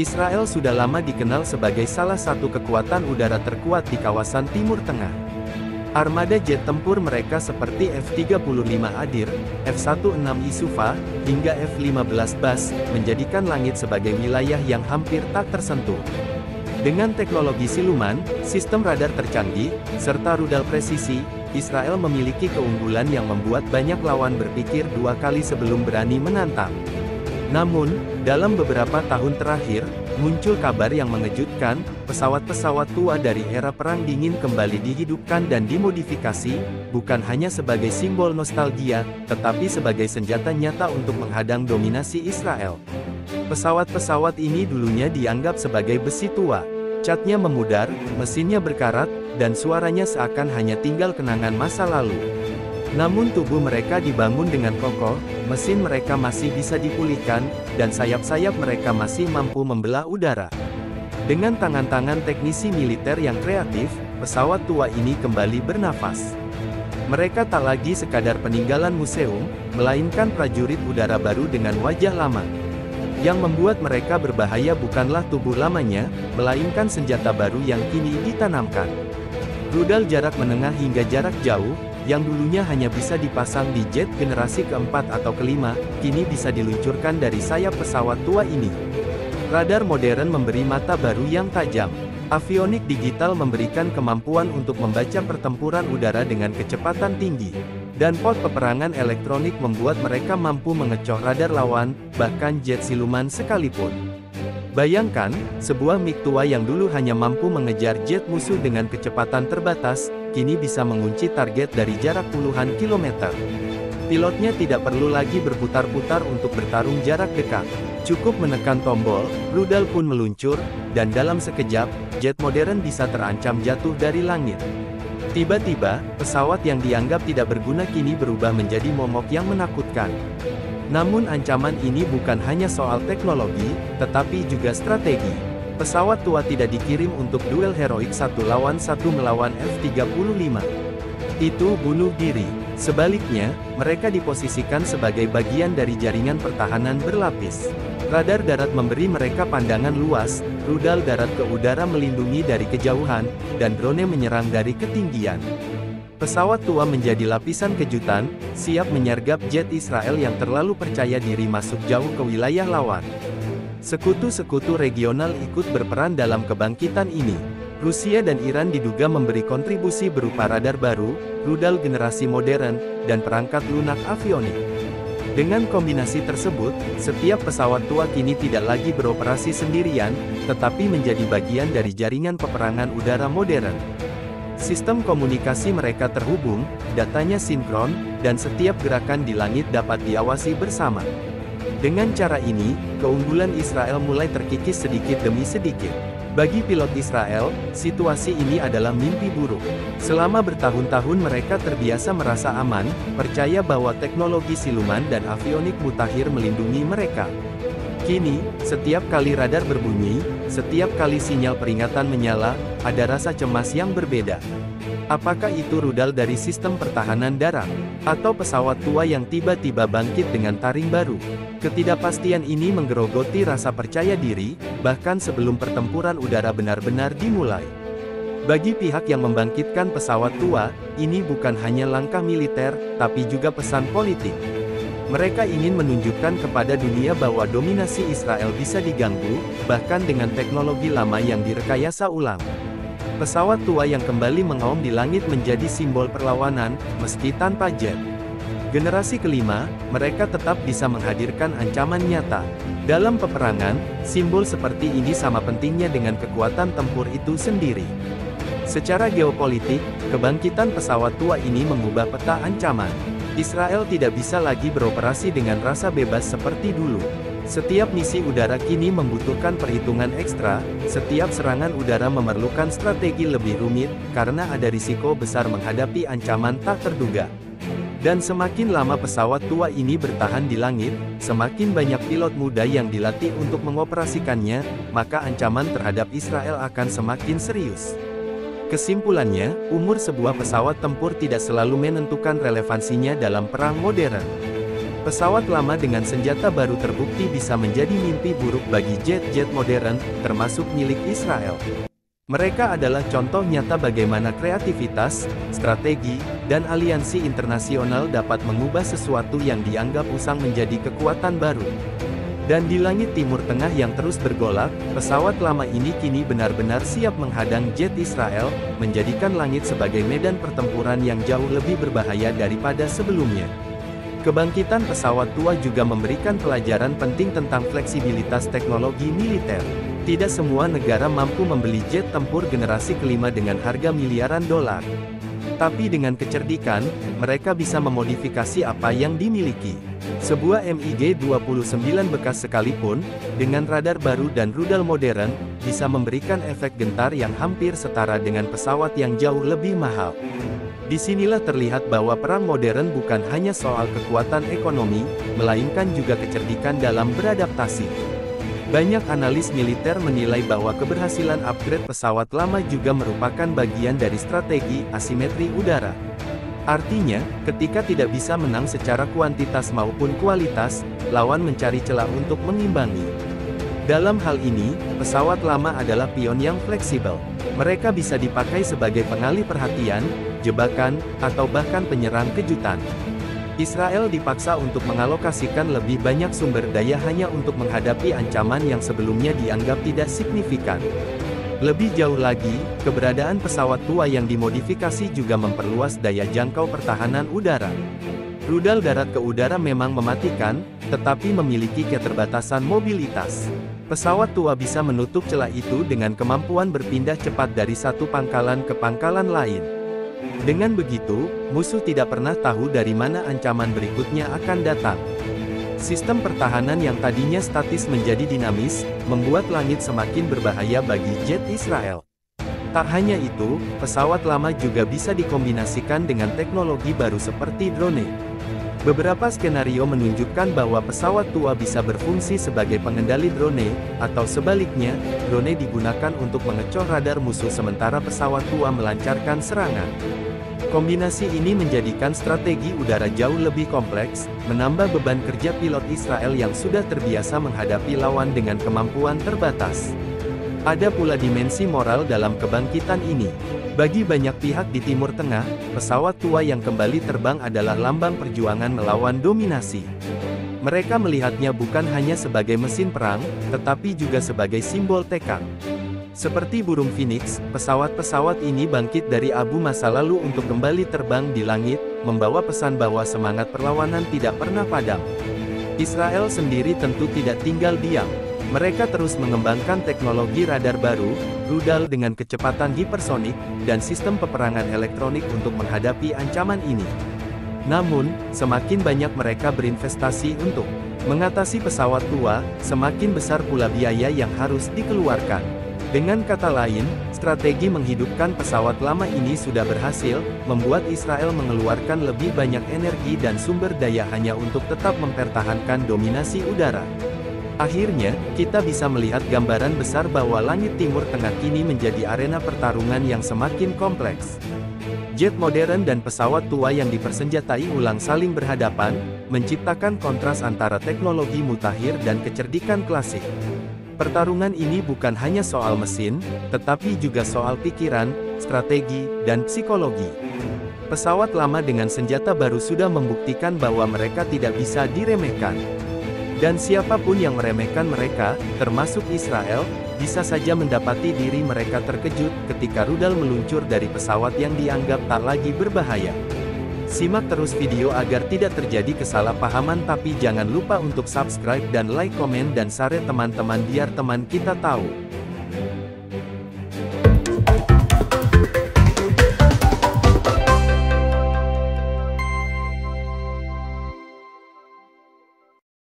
Israel sudah lama dikenal sebagai salah satu kekuatan udara terkuat di kawasan Timur Tengah. Armada jet tempur mereka seperti F-35 Adir, F-16 Isufa, hingga F-15 Bas, menjadikan langit sebagai wilayah yang hampir tak tersentuh. Dengan teknologi siluman, sistem radar tercanggih, serta rudal presisi, Israel memiliki keunggulan yang membuat banyak lawan berpikir dua kali sebelum berani menantang. Namun, dalam beberapa tahun terakhir, muncul kabar yang mengejutkan, pesawat-pesawat tua dari era Perang Dingin kembali dihidupkan dan dimodifikasi, bukan hanya sebagai simbol nostalgia, tetapi sebagai senjata nyata untuk menghadang dominasi Israel. Pesawat-pesawat ini dulunya dianggap sebagai besi tua. Catnya memudar, mesinnya berkarat, dan suaranya seakan hanya tinggal kenangan masa lalu. Namun tubuh mereka dibangun dengan kokoh, mesin mereka masih bisa dipulihkan, dan sayap-sayap mereka masih mampu membelah udara. Dengan tangan-tangan teknisi militer yang kreatif, pesawat tua ini kembali bernafas. Mereka tak lagi sekadar peninggalan museum, melainkan prajurit udara baru dengan wajah lama. Yang membuat mereka berbahaya bukanlah tubuh lamanya, melainkan senjata baru yang kini ditanamkan. Rudal jarak menengah hingga jarak jauh, yang dulunya hanya bisa dipasang di jet generasi keempat atau kelima, kini bisa diluncurkan dari sayap pesawat tua ini. Radar modern memberi mata baru yang tajam. Avionik digital memberikan kemampuan untuk membaca pertempuran udara dengan kecepatan tinggi. Dan pod peperangan elektronik membuat mereka mampu mengecoh radar lawan, bahkan jet siluman sekalipun. Bayangkan, sebuah MiG tua yang dulu hanya mampu mengejar jet musuh dengan kecepatan terbatas, kini bisa mengunci target dari jarak puluhan kilometer. Pilotnya tidak perlu lagi berputar-putar untuk bertarung jarak dekat. Cukup menekan tombol, rudal pun meluncur, dan dalam sekejap, jet modern bisa terancam jatuh dari langit. Tiba-tiba, pesawat yang dianggap tidak berguna kini berubah menjadi momok yang menakutkan. Namun ancaman ini bukan hanya soal teknologi, tetapi juga strategi. Pesawat tua tidak dikirim untuk duel heroik satu lawan satu melawan F-35. Itu bunuh diri. Sebaliknya, mereka diposisikan sebagai bagian dari jaringan pertahanan berlapis. Radar darat memberi mereka pandangan luas, rudal darat ke udara melindungi dari kejauhan, dan drone menyerang dari ketinggian. Pesawat tua menjadi lapisan kejutan, siap menyergap jet Israel yang terlalu percaya diri masuk jauh ke wilayah lawan. Sekutu-sekutu regional ikut berperan dalam kebangkitan ini. Rusia dan Iran diduga memberi kontribusi berupa radar baru, rudal generasi modern, dan perangkat lunak avionik. Dengan kombinasi tersebut, setiap pesawat tua kini tidak lagi beroperasi sendirian, tetapi menjadi bagian dari jaringan peperangan udara modern. Sistem komunikasi mereka terhubung, datanya sinkron, dan setiap gerakan di langit dapat diawasi bersama. Dengan cara ini, keunggulan Israel mulai terkikis sedikit demi sedikit. Bagi pilot Israel, situasi ini adalah mimpi buruk. Selama bertahun-tahun mereka terbiasa merasa aman, percaya bahwa teknologi siluman dan avionik mutakhir melindungi mereka. Kini, setiap kali radar berbunyi, setiap kali sinyal peringatan menyala, ada rasa cemas yang berbeda. Apakah itu rudal dari sistem pertahanan darat, atau pesawat tua yang tiba-tiba bangkit dengan taring baru? Ketidakpastian ini menggerogoti rasa percaya diri, bahkan sebelum pertempuran udara benar-benar dimulai. Bagi pihak yang membangkitkan pesawat tua, ini bukan hanya langkah militer, tapi juga pesan politik. Mereka ingin menunjukkan kepada dunia bahwa dominasi Israel bisa diganggu, bahkan dengan teknologi lama yang direkayasa ulang. Pesawat tua yang kembali mengaum di langit menjadi simbol perlawanan, meski tanpa jet. Generasi kelima, mereka tetap bisa menghadirkan ancaman nyata. Dalam peperangan, simbol seperti ini sama pentingnya dengan kekuatan tempur itu sendiri. Secara geopolitik, kebangkitan pesawat tua ini mengubah peta ancaman. Israel tidak bisa lagi beroperasi dengan rasa bebas seperti dulu. Setiap misi udara kini membutuhkan perhitungan ekstra, setiap serangan udara memerlukan strategi lebih rumit, karena ada risiko besar menghadapi ancaman tak terduga. Dan semakin lama pesawat tua ini bertahan di langit, semakin banyak pilot muda yang dilatih untuk mengoperasikannya, maka ancaman terhadap Israel akan semakin serius. Kesimpulannya, umur sebuah pesawat tempur tidak selalu menentukan relevansinya dalam perang modern. Pesawat lama dengan senjata baru terbukti bisa menjadi mimpi buruk bagi jet-jet modern, termasuk milik Israel. Mereka adalah contoh nyata bagaimana kreativitas, strategi, dan aliansi internasional dapat mengubah sesuatu yang dianggap usang menjadi kekuatan baru. Dan di langit Timur Tengah yang terus bergolak, pesawat lama ini kini benar-benar siap menghadang jet Israel, menjadikan langit sebagai medan pertempuran yang jauh lebih berbahaya daripada sebelumnya. Kebangkitan pesawat tua juga memberikan pelajaran penting tentang fleksibilitas teknologi militer. Tidak semua negara mampu membeli jet tempur generasi kelima dengan harga miliaran dolar. Tapi dengan kecerdikan, mereka bisa memodifikasi apa yang dimiliki. Sebuah MiG-29 bekas sekalipun, dengan radar baru dan rudal modern, bisa memberikan efek gentar yang hampir setara dengan pesawat yang jauh lebih mahal. Disinilah terlihat bahwa perang modern bukan hanya soal kekuatan ekonomi, melainkan juga kecerdikan dalam beradaptasi. Banyak analis militer menilai bahwa keberhasilan upgrade pesawat lama juga merupakan bagian dari strategi asimetri udara. Artinya, ketika tidak bisa menang secara kuantitas maupun kualitas, lawan mencari celah untuk mengimbangi. Dalam hal ini, pesawat lama adalah pion yang fleksibel. Mereka bisa dipakai sebagai pengalih perhatian, jebakan, atau bahkan penyerang kejutan. Israel dipaksa untuk mengalokasikan lebih banyak sumber daya hanya untuk menghadapi ancaman yang sebelumnya dianggap tidak signifikan. Lebih jauh lagi, keberadaan pesawat tua yang dimodifikasi juga memperluas daya jangkau pertahanan udara. Rudal darat ke udara memang mematikan, tetapi memiliki keterbatasan mobilitas. Pesawat tua bisa menutup celah itu dengan kemampuan berpindah cepat dari satu pangkalan ke pangkalan lain. Dengan begitu, musuh tidak pernah tahu dari mana ancaman berikutnya akan datang. Sistem pertahanan yang tadinya statis menjadi dinamis, membuat langit semakin berbahaya bagi jet Israel. Tak hanya itu, pesawat lama juga bisa dikombinasikan dengan teknologi baru seperti drone. Beberapa skenario menunjukkan bahwa pesawat tua bisa berfungsi sebagai pengendali drone, atau sebaliknya, drone digunakan untuk mengecoh radar musuh sementara pesawat tua melancarkan serangan. Kombinasi ini menjadikan strategi udara jauh lebih kompleks, menambah beban kerja pilot Israel yang sudah terbiasa menghadapi lawan dengan kemampuan terbatas. Ada pula dimensi moral dalam kebangkitan ini. Bagi banyak pihak di Timur Tengah, pesawat tua yang kembali terbang adalah lambang perjuangan melawan dominasi. Mereka melihatnya bukan hanya sebagai mesin perang, tetapi juga sebagai simbol tekad. Seperti burung phoenix, pesawat-pesawat ini bangkit dari abu masa lalu untuk kembali terbang di langit, membawa pesan bahwa semangat perlawanan tidak pernah padam. Israel sendiri tentu tidak tinggal diam. Mereka terus mengembangkan teknologi radar baru, rudal dengan kecepatan hipersonik, dan sistem peperangan elektronik untuk menghadapi ancaman ini. Namun, semakin banyak mereka berinvestasi untuk mengatasi pesawat tua, semakin besar pula biaya yang harus dikeluarkan. Dengan kata lain, strategi menghidupkan pesawat lama ini sudah berhasil, membuat Israel mengeluarkan lebih banyak energi dan sumber daya hanya untuk tetap mempertahankan dominasi udara. Akhirnya, kita bisa melihat gambaran besar bahwa langit Timur Tengah kini menjadi arena pertarungan yang semakin kompleks. Jet modern dan pesawat tua yang dipersenjatai ulang saling berhadapan, menciptakan kontras antara teknologi mutakhir dan kecerdikan klasik. Pertarungan ini bukan hanya soal mesin, tetapi juga soal pikiran, strategi, dan psikologi. Pesawat lama dengan senjata baru sudah membuktikan bahwa mereka tidak bisa diremehkan. Dan siapapun yang meremehkan mereka, termasuk Israel, bisa saja mendapati diri mereka terkejut ketika rudal meluncur dari pesawat yang dianggap tak lagi berbahaya. Simak terus video agar tidak terjadi kesalahpahaman, tapi jangan lupa untuk subscribe dan like, komen dan share teman-teman biar teman kita tahu.